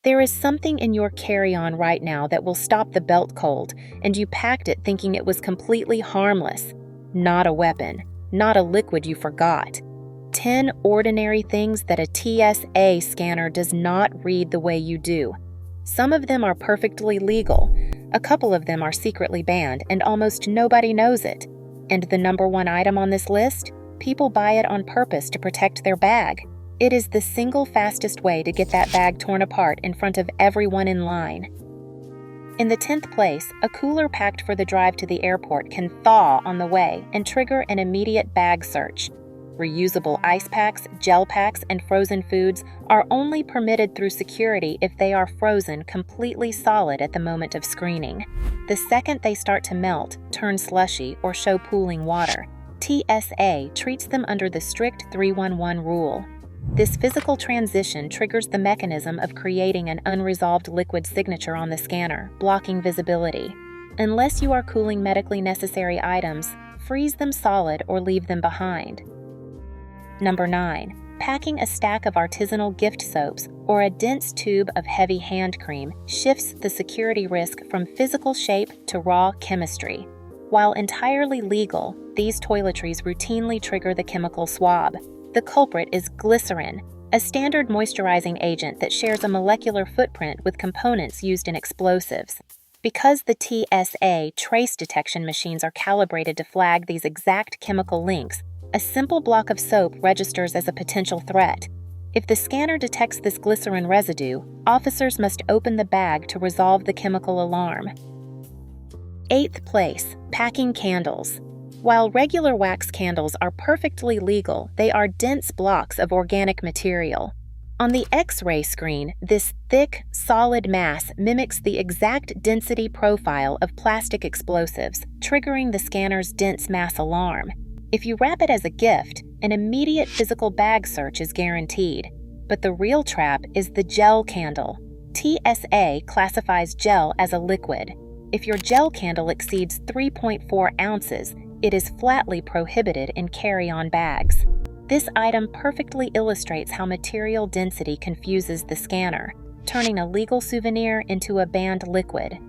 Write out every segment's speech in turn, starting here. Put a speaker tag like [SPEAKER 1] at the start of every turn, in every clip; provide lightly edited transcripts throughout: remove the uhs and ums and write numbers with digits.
[SPEAKER 1] There is something in your carry-on right now that will stop the belt cold, and you packed it thinking it was completely harmless. Not a weapon, not a liquid you forgot. 10 ordinary things that a TSA scanner does not read the way you do. Some of them are perfectly legal. A couple of them are secretly banned, and almost nobody knows it. And the number one item on this list? People buy it on purpose to protect their bag. It is the single fastest way to get that bag torn apart in front of everyone in line. In the 10th place, a cooler packed for the drive to the airport can thaw on the way and trigger an immediate bag search. Reusable ice packs, gel packs, and frozen foods are only permitted through security if they are frozen completely solid at the moment of screening. The second they start to melt, turn slushy, or show pooling water, TSA treats them under the strict 311 rule. This physical transition triggers the mechanism of creating an unresolved liquid signature on the scanner, blocking visibility. Unless you are cooling medically necessary items, freeze them solid or leave them behind. Number 9. Packing a stack of artisanal gift soaps or a dense tube of heavy hand cream shifts the security risk from physical shape to raw chemistry. While entirely legal, these toiletries routinely trigger the chemical swab. The culprit is glycerin, a standard moisturizing agent that shares a molecular footprint with components used in explosives. Because the TSA trace detection machines are calibrated to flag these exact chemical links, a simple block of soap registers as a potential threat. If the scanner detects this glycerin residue, officers must open the bag to resolve the chemical alarm. 8th place, packing candles. While regular wax candles are perfectly legal, they are dense blocks of organic material. On the X-ray screen, this thick, solid mass mimics the exact density profile of plastic explosives, triggering the scanner's dense mass alarm. If you wrap it as a gift, an immediate physical bag search is guaranteed. But the real trap is the gel candle. TSA classifies gel as a liquid. If your gel candle exceeds 3.4 ounces, it is flatly prohibited in carry-on bags. This item perfectly illustrates how material density confuses the scanner, turning a legal souvenir into a banned liquid.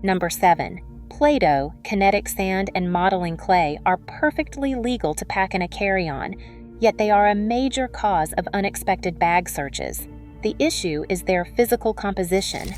[SPEAKER 1] Number 7. Play-Doh, kinetic sand, and modeling clay are perfectly legal to pack in a carry-on, yet they are a major cause of unexpected bag searches. The issue is their physical composition.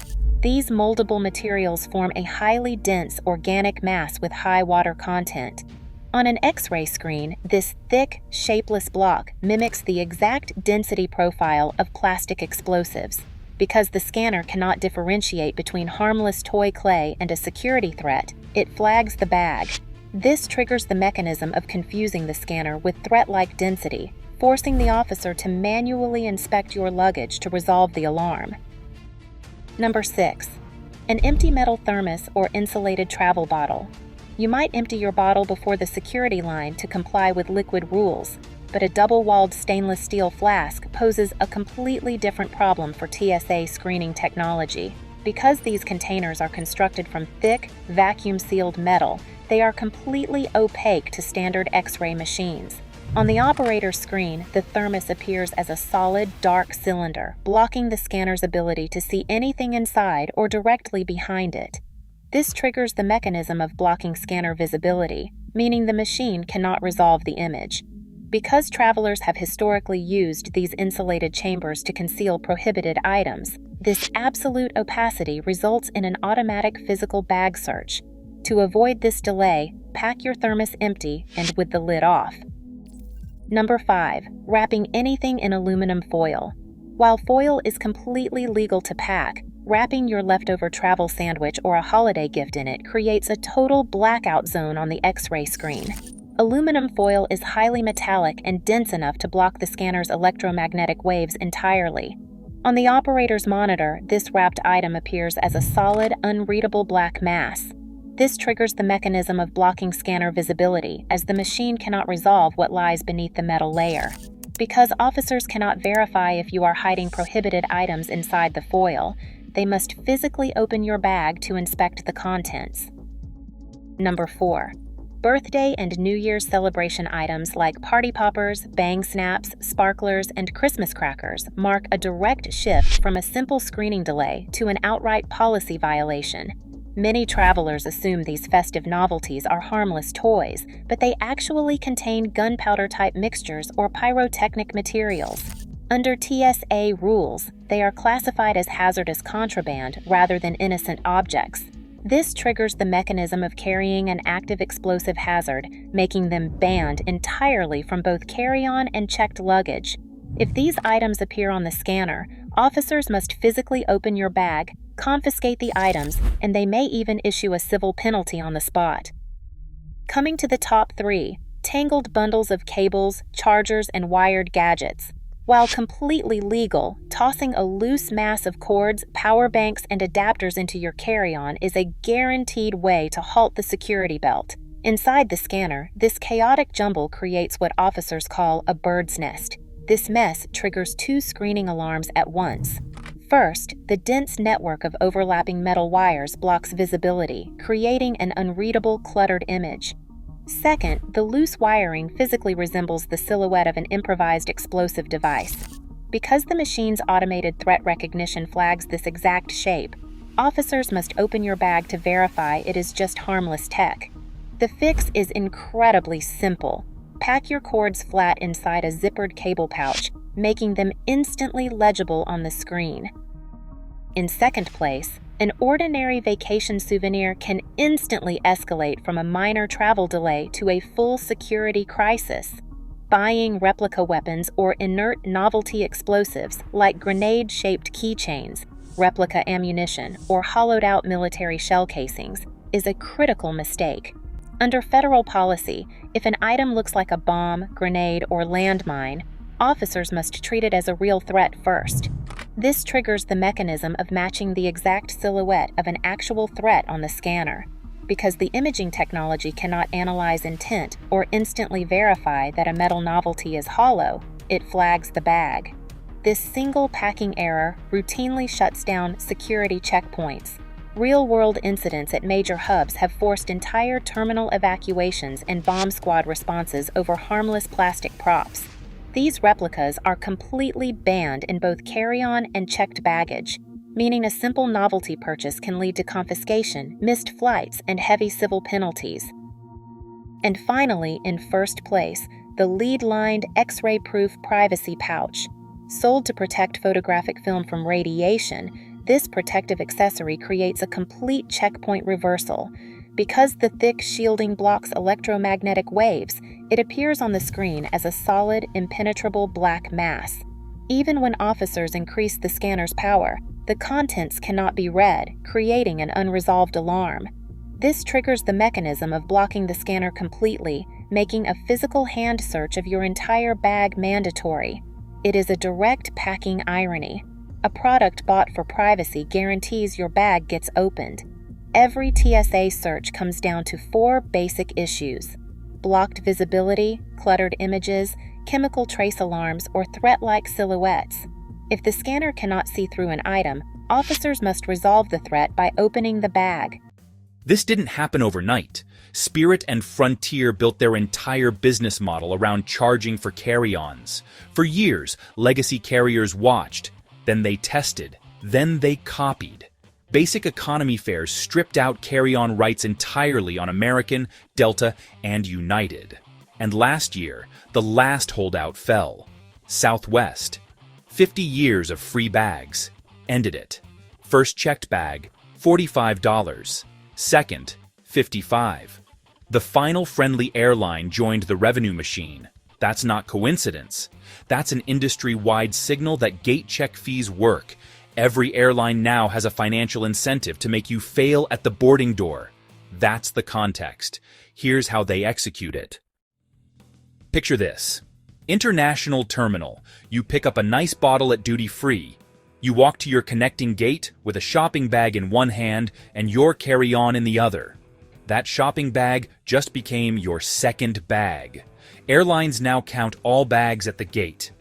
[SPEAKER 1] These moldable materials form a highly dense organic mass with high water content. On an X-ray screen, this thick, shapeless block mimics the exact density profile of plastic explosives. Because the scanner cannot differentiate between harmless toy clay and a security threat, it flags the bag. This triggers the mechanism of confusing the scanner with threat-like density, forcing the officer to manually inspect your luggage to resolve the alarm. Number 6. An empty metal thermos or insulated travel bottle. You might empty your bottle before the security line to comply with liquid rules, but a double-walled stainless steel flask poses a completely different problem for TSA screening technology. Because these containers are constructed from thick, vacuum-sealed metal, they are completely opaque to standard X-ray machines. On the operator's screen, the thermos appears as a solid, dark cylinder, blocking the scanner's ability to see anything inside or directly behind it. This triggers the mechanism of blocking scanner visibility, meaning the machine cannot resolve the image. Because travelers have historically used these insulated chambers to conceal prohibited items, this absolute opacity results in an automatic physical bag search. To avoid this delay, pack your thermos empty and with the lid off. Number 5. Wrapping anything in aluminum foil. While foil is completely legal to pack, wrapping your leftover travel sandwich or a holiday gift in it creates a total blackout zone on the X-ray screen. Aluminum foil is highly metallic and dense enough to block the scanner's electromagnetic waves entirely. On the operator's monitor, this wrapped item appears as a solid, unreadable black mass. This triggers the mechanism of blocking scanner visibility, as the machine cannot resolve what lies beneath the metal layer. Because officers cannot verify if you are hiding prohibited items inside the foil, they must physically open your bag to inspect the contents. Number 4. Birthday and New Year's celebration items like party poppers, bang snaps, sparklers, and Christmas crackers mark a direct shift from a simple screening delay to an outright policy violation. Many travelers assume these festive novelties are harmless toys, but they actually contain gunpowder-type mixtures or pyrotechnic materials. Under TSA rules, they are classified as hazardous contraband rather than innocent objects. This triggers the mechanism of carrying an active explosive hazard, making them banned entirely from both carry-on and checked luggage. If these items appear on the scanner, officers must physically open your bag, confiscate the items, and they may even issue a civil penalty on the spot. Coming to the top 3, tangled bundles of cables, chargers, and wired gadgets. While completely legal, tossing a loose mass of cords, power banks, and adapters into your carry-on is a guaranteed way to halt the security belt. Inside the scanner, this chaotic jumble creates what officers call a bird's nest. This mess triggers 2 screening alarms at once. First, the dense network of overlapping metal wires blocks visibility, creating an unreadable, cluttered image. Second, the loose wiring physically resembles the silhouette of an improvised explosive device. Because the machine's automated threat recognition flags this exact shape, officers must open your bag to verify it is just harmless tech. The fix is incredibly simple. Pack your cords flat inside a zippered cable pouch, making them instantly legible on the screen. In second place, an ordinary vacation souvenir can instantly escalate from a minor travel delay to a full security crisis. Buying replica weapons or inert novelty explosives like grenade-shaped keychains, replica ammunition, or hollowed-out military shell casings is a critical mistake. Under federal policy, if an item looks like a bomb, grenade, or landmine, officers must treat it as a real threat first. This triggers the mechanism of matching the exact silhouette of an actual threat on the scanner. Because the imaging technology cannot analyze intent or instantly verify that a metal novelty is hollow, it flags the bag. This single packing error routinely shuts down security checkpoints. Real-world incidents at major hubs have forced entire terminal evacuations and bomb squad responses over harmless plastic props. These replicas are completely banned in both carry-on and checked baggage, meaning a simple novelty purchase can lead to confiscation, missed flights, and heavy civil penalties. And finally, in first place, the lead-lined X-ray-proof privacy pouch. Sold to protect photographic film from radiation, this protective accessory creates a complete checkpoint reversal. Because the thick shielding blocks electromagnetic waves, it appears on the screen as a solid, impenetrable black mass. Even when officers increase the scanner's power, the contents cannot be read, creating an unresolved alarm. This triggers the mechanism of blocking the scanner completely, making a physical hand search of your entire bag mandatory. It is a direct packing irony. A product bought for privacy guarantees your bag gets opened. Every TSA search comes down to 4 basic issues: blocked visibility, cluttered images, chemical trace alarms, or threat-like silhouettes. If the scanner cannot see through an item, officers must resolve the threat by opening the bag.
[SPEAKER 2] This didn't happen overnight. Spirit and Frontier built their entire business model around charging for carry-ons. For years, legacy carriers watched, then they tested, then they copied. Basic economy fares stripped out carry-on rights entirely on American, Delta, and United. And last year, the last holdout fell. Southwest. 50 years of free bags. Ended it. First checked bag, $45. Second, $55. The final friendly airline joined the revenue machine. That's not coincidence. That's an industry-wide signal that gate check fees work. Every airline now has a financial incentive to make you fail at the boarding door. That's the context. Here's how they execute it. Picture this. International terminal. You pick up a nice bottle at duty-free. You walk to your connecting gate with a shopping bag in one hand and your carry-on in the other. That shopping bag just became your second bag. Airlines now count all bags at the gate.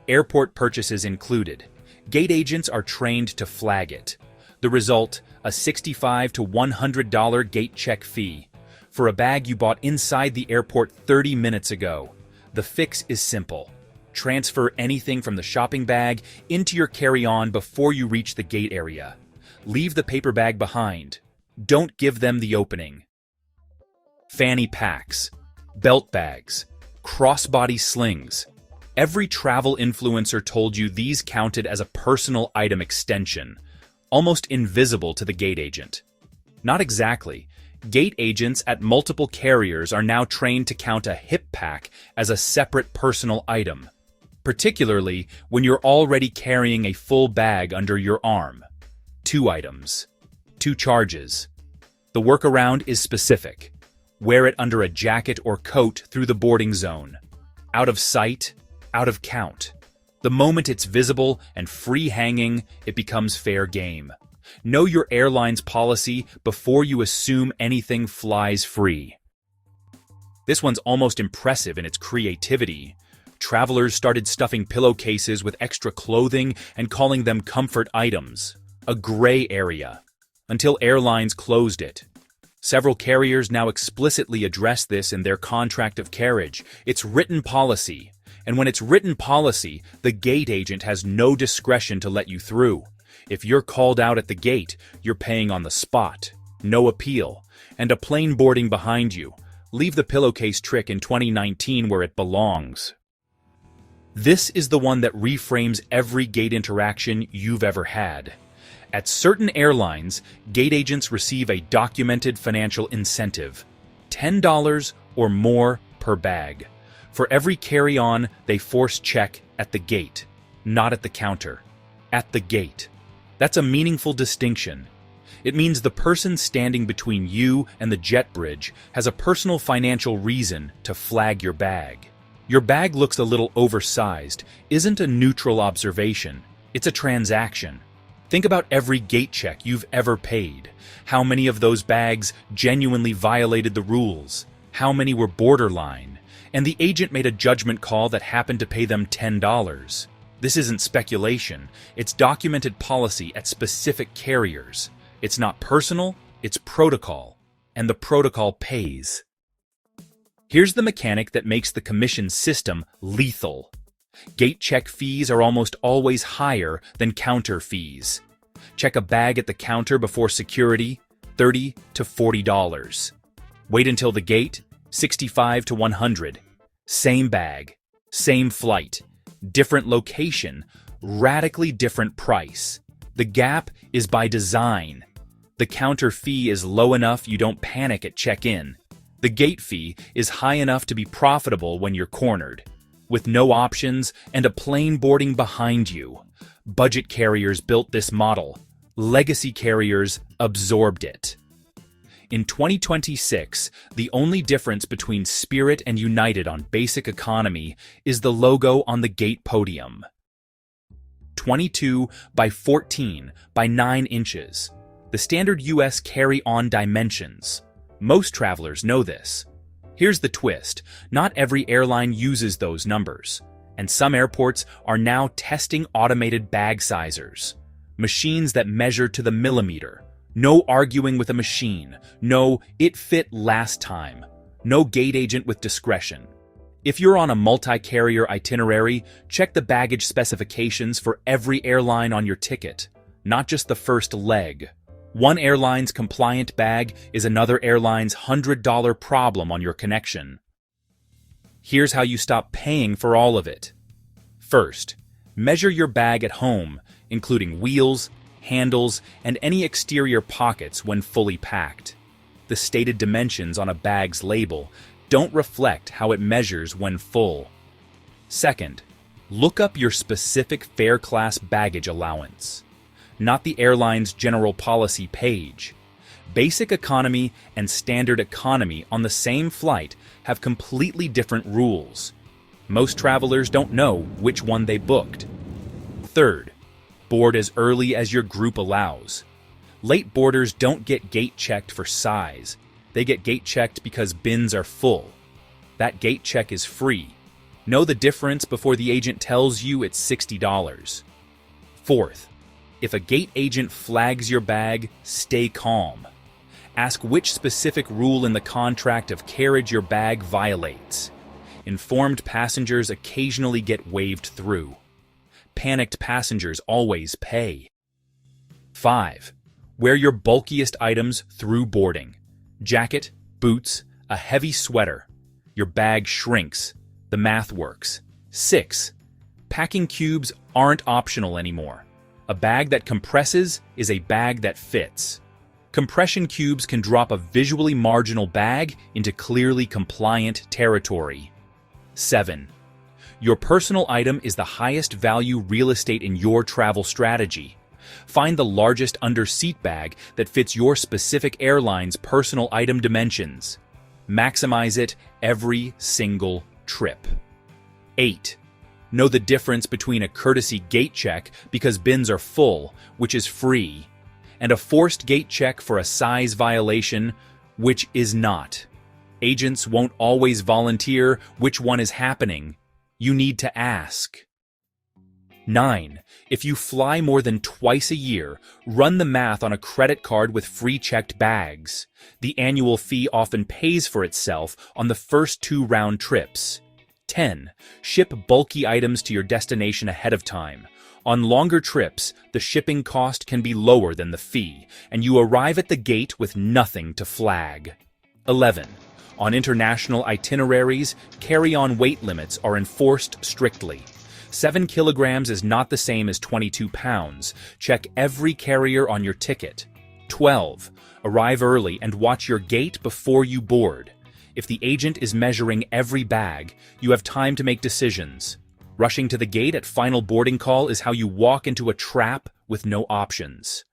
[SPEAKER 2] Airport purchases included. Gate agents are trained to flag it. The result, a $65 to $100 gate check fee. for a bag you bought inside the airport 30 minutes ago. The fix is simple. Transfer anything from the shopping bag into your carry-on before you reach the gate area. Leave the paper bag behind. Don't give them the opening. Fanny packs, belt bags, crossbody slings. Every travel influencer told you these counted as a personal item extension, almost invisible to the gate agent. Not exactly. Gate agents at multiple carriers are now trained to count a hip pack as a separate personal item, particularly when you're already carrying a full bag under your arm. 2 items. 2 charges. The workaround is specific. Wear it under a jacket or coat through the boarding zone. Out of sight, out of count. The moment it's visible and free hanging, it becomes fair game. Know your airline's policy before you assume anything flies free. This one's almost impressive in its creativity. Travelers started stuffing pillowcases with extra clothing and calling them comfort items, a gray area, until airlines closed it. Several carriers now explicitly address this in their contract of carriage. It's written policy, and when it's written policy, the gate agent has no discretion to let you through. If you're called out at the gate, you're paying on the spot, no appeal, and a plane boarding behind you. Leave the pillowcase trick in 2019 where it belongs. This is the one that reframes every gate interaction you've ever had. At certain airlines, gate agents receive a documented financial incentive, $10 or more per bag. For every carry-on, they force check at the gate, not at the counter. At the gate. That's a meaningful distinction. It means the person standing between you and the jet bridge has a personal financial reason to flag your bag. Your bag looks a little oversized isn't a neutral observation, it's a transaction. Think about every gate check you've ever paid. How many of those bags genuinely violated the rules? How many were borderline? And the agent made a judgment call that happened to pay them $10. This isn't speculation. It's documented policy at specific carriers. It's not personal, it's protocol. And the protocol pays. Here's the mechanic that makes the commission system lethal. Gate check fees are almost always higher than counter fees. Check a bag at the counter before security, $30 to $40. Wait until the gate, $65 to $100. Same bag, same flight, different location, radically different price. The gap is by design. The counter fee is low enough you don't panic at check-in. The gate fee is high enough to be profitable when you're cornered. With no options and a plane boarding behind you. Budget carriers built this model. Legacy carriers absorbed it. In 2026, the only difference between Spirit and United on basic economy is the logo on the gate podium. 22 by 14 by 9 inches. The standard US carry-on dimensions. Most travelers know this. Here's the twist. Not every airline uses those numbers, and some airports are now testing automated bag sizers. Machines that measure to the millimeter. No arguing with a machine. No, it fit last time. No gate agent with discretion. If you're on a multi-carrier itinerary, check the baggage specifications for every airline on your ticket, not just the first leg. One airline's compliant bag is another airline's $100 problem on your connection. Here's how you stop paying for all of it. First, measure your bag at home, including wheels, handles, and any exterior pockets when fully packed. The stated dimensions on a bag's label don't reflect how it measures when full. Second, look up your specific fare class baggage allowance, not the airline's general policy page. Basic economy and standard economy on the same flight have completely different rules. Most travelers don't know which one they booked. Third, board as early as your group allows. Late boarders don't get gate checked for size. They get gate checked because bins are full. That gate check is free. Know the difference before the agent tells you it's $60. Fourth, if a gate agent flags your bag, stay calm. Ask which specific rule in the contract of carriage your bag violates. Informed passengers occasionally get waved through. Panicked passengers always pay. 5. Wear your bulkiest items through boarding. Jacket, boots, a heavy sweater. Your bag shrinks. The math works. 6. Packing cubes aren't optional anymore. A bag that compresses is a bag that fits. Compression cubes can drop a visually marginal bag into clearly compliant territory. 7. Your personal item is the highest value real estate in your travel strategy. Find the largest under-seat bag that fits your specific airline's personal item dimensions. Maximize it every single trip. 8. Know the difference between a courtesy gate check because bins are full, which is free, and a forced gate check for a size violation, which is not. Agents won't always volunteer which one is happening. You need to ask. 9. If you fly more than twice a year, run the math on a credit card with free checked bags. The annual fee often pays for itself on the first 2 round trips. 10. Ship bulky items to your destination ahead of time. On longer trips, the shipping cost can be lower than the fee, and you arrive at the gate with nothing to flag. 11. On international itineraries, carry-on weight limits are enforced strictly. 7 kilograms is not the same as 22 pounds. Check every carrier on your ticket. 12. Arrive early and watch your gate before you board. If the agent is measuring every bag, you have time to make decisions. Rushing to the gate at final boarding call is how you walk into a trap with no options.